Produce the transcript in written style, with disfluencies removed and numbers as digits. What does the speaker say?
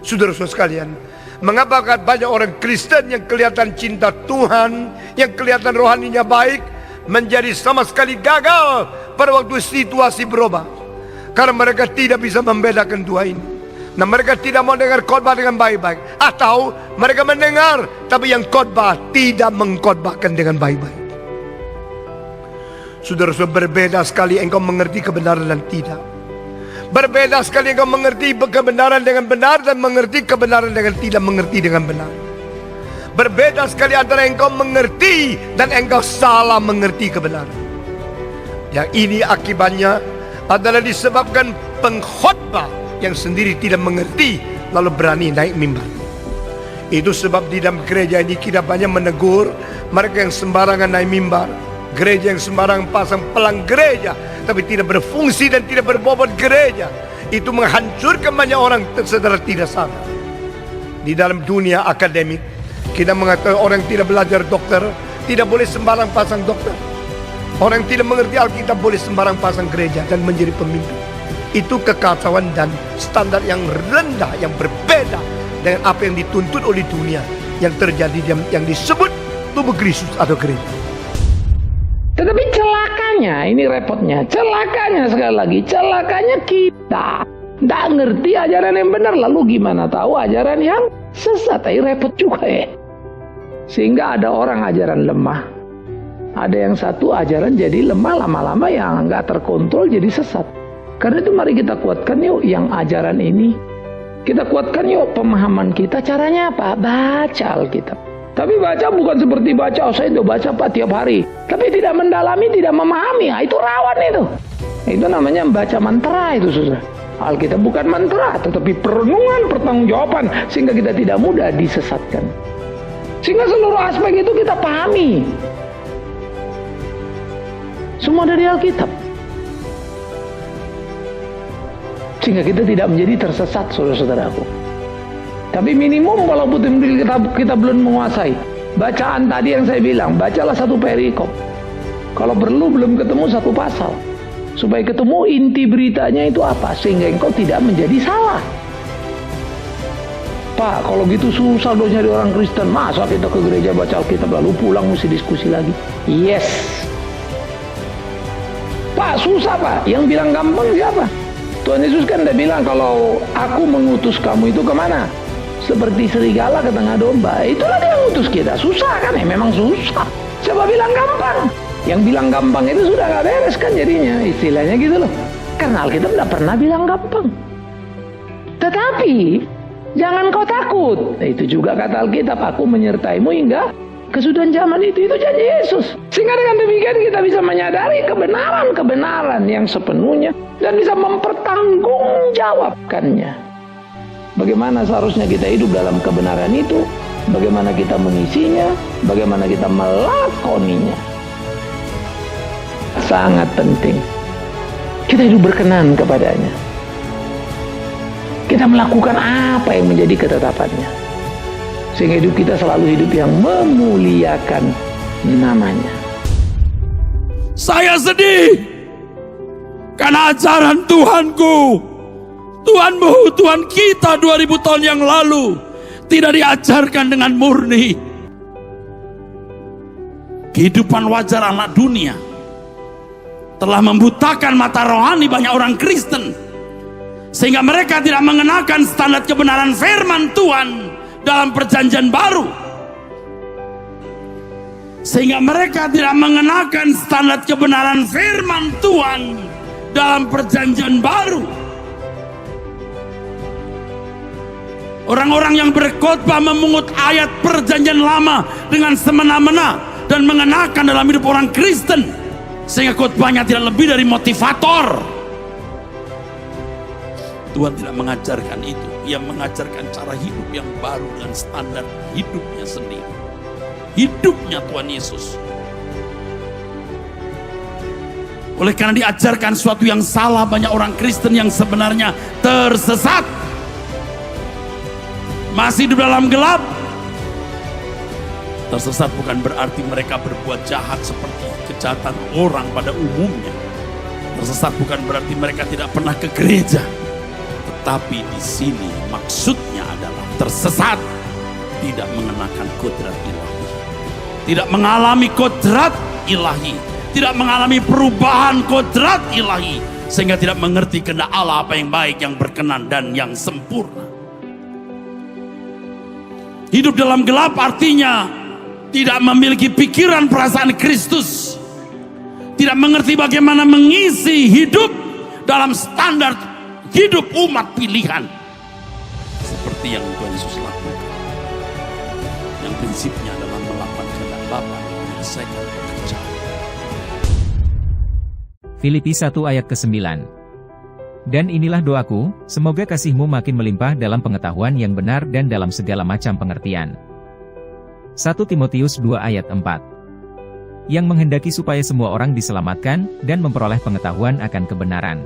Saudara-saudara sekalian, mengapa banyak orang Kristen yang kelihatan cinta Tuhan, yang kelihatan rohaninya baik, menjadi sama sekali gagal pada waktu situasi berubah? Karena mereka tidak bisa membedakan dua ini. Nah, mereka tidak mau dengar khotbah dengan baik-baik, atau mereka mendengar tapi yang khotbah tidak mengkhotbahkan dengan baik-baik. Saudara-saudara, berbeda sekali engkau mengerti kebenaran dan tidak. Berbeda sekali engkau mengerti kebenaran dengan benar dan mengerti kebenaran dengan tidak mengerti dengan benar. Berbeda sekali antara engkau mengerti dan engkau salah mengerti kebenaran. Yang ini akibatnya adalah disebabkan pengkhotbah yang sendiri tidak mengerti lalu berani naik mimbar. Itu sebab di dalam gereja ini kita banyak menegur mereka yang sembarangan naik mimbar, gereja yang sembarangan pasang pelang gereja tapi tidak berfungsi dan tidak berbobot gereja. Itu menghancurkan banyak orang secara tidak sadar. Di dalam dunia akademik kita mengatakan orang tidak belajar dokter tidak boleh sembarang pasang dokter. Orang yang tidak mengerti Alkitab boleh sembarang pasang gereja dan menjadi pemimpin. Itu kekacauan dan standar yang rendah, yang berbeda dengan apa yang dituntut oleh dunia, yang terjadi yang disebut tubuh Kristus atau gereja. Tetapi celakanya, ini repotnya, celakanya sekali lagi, celakanya kita tidak ngerti ajaran yang benar, lalu gimana tahu ajaran yang sesat? Repot juga ya. Sehingga ada orang ajaran lemah, ada yang satu ajaran jadi lemah, lama-lama yang nggak terkontrol jadi sesat. Karena itu mari kita kuatkan yuk yang ajaran ini. Kita kuatkan yuk pemahaman kita. Caranya apa? Baca Alkitab. Tapi baca bukan seperti baca, saya itu baca Pak tiap hari. Tapi tidak mendalami, tidak memahami. Nah, itu rawan itu. Itu namanya membaca mantra itu, saudara. Alkitab bukan mantra, tetapi perenungan, pertanggungjawaban. Sehingga kita tidak mudah disesatkan. Sehingga seluruh aspek itu kita pahami. Semua dari Alkitab. Sehingga kita tidak menjadi tersesat, saudara-saudaraku. Tapi minimum walaupun kita belum menguasai. Bacaan tadi yang saya bilang, bacalah satu perikop. Kalau perlu belum ketemu satu pasal. Supaya ketemu inti beritanya itu apa. Sehingga engkau tidak menjadi salah. Pak, kalau gitu susah dong nyari orang Kristen. Masa kita ke gereja baca Alkitab lalu pulang mesti diskusi lagi? Yes. Pak, susah Pak. Yang bilang gampang siapa? Tuhan Yesus kan udah bilang kalau aku mengutus kamu itu kemana? Seperti serigala ke tengah domba. Itulah dia yang utus kita. Susah kan ya? Memang susah. Coba bilang gampang. Yang bilang gampang itu sudah gak beres kan jadinya. Istilahnya gitu loh. Karena Alkitab tidak pernah bilang gampang. Tetapi jangan kau takut. Nah, itu juga kata Alkitab. Aku menyertaimu hingga kesudahan zaman itu janji Yesus. Sehingga dengan demikian kita bisa menyadari kebenaran-kebenaran yang sepenuhnya dan bisa mempertanggungjawabkannya. Bagaimana seharusnya kita hidup dalam kebenaran itu, bagaimana kita mengisinya, bagaimana kita melakoninya. Sangat penting kita hidup berkenan kepadanya. Kita melakukan apa yang menjadi ketetapannya, sehingga hidup kita selalu hidup yang memuliakan namanya. Saya sedih karena ajaran Tuhanku, Tuhanmu, Tuhan kita 2000 tahun yang lalu tidak diajarkan dengan murni. Kehidupan wajar anak dunia telah membutakan mata rohani banyak orang Kristen, sehingga mereka tidak mengenakan standar kebenaran firman Tuhan dalam perjanjian baru. Sehingga mereka tidak mengenakan standar kebenaran firman Tuhan dalam perjanjian baru. Orang-orang yang berkhotbah memungut ayat perjanjian lama dengan semena-mena dan mengenakan dalam hidup orang Kristen, sehingga khotbahnya tidak lebih dari motivator. Tuhan tidak mengajarkan itu. Ia mengajarkan cara hidup yang baru dan standar hidupnya sendiri. Hidupnya Tuhan Yesus. Oleh karena diajarkan sesuatu yang salah, banyak orang Kristen yang sebenarnya tersesat, masih hidup dalam gelap. Tersesat bukan berarti mereka berbuat jahat seperti kejahatan orang pada umumnya. Tersesat bukan berarti mereka tidak pernah ke gereja. Tetapi di sini maksudnya adalah tersesat, tidak mengenakan kodrat ilahi, tidak mengalami kodrat ilahi, tidak mengalami perubahan kodrat ilahi, sehingga tidak mengerti kehendak Allah apa yang baik, yang berkenan, dan yang sempurna. Hidup dalam gelap artinya tidak memiliki pikiran perasaan Kristus, tidak mengerti bagaimana mengisi hidup dalam standar hidup umat pilihan seperti yang Tuhan Yesus lakukan, yang prinsipnya adalah melakukan kehendak Bapa dan menyelesaikan pekerjaan. Filipi 1 ayat ke-9. Dan inilah doaku, semoga kasihmu makin melimpah dalam pengetahuan yang benar dan dalam segala macam pengertian. 1 Timotius 2 ayat 4. Yang menghendaki supaya semua orang diselamatkan, dan memperoleh pengetahuan akan kebenaran.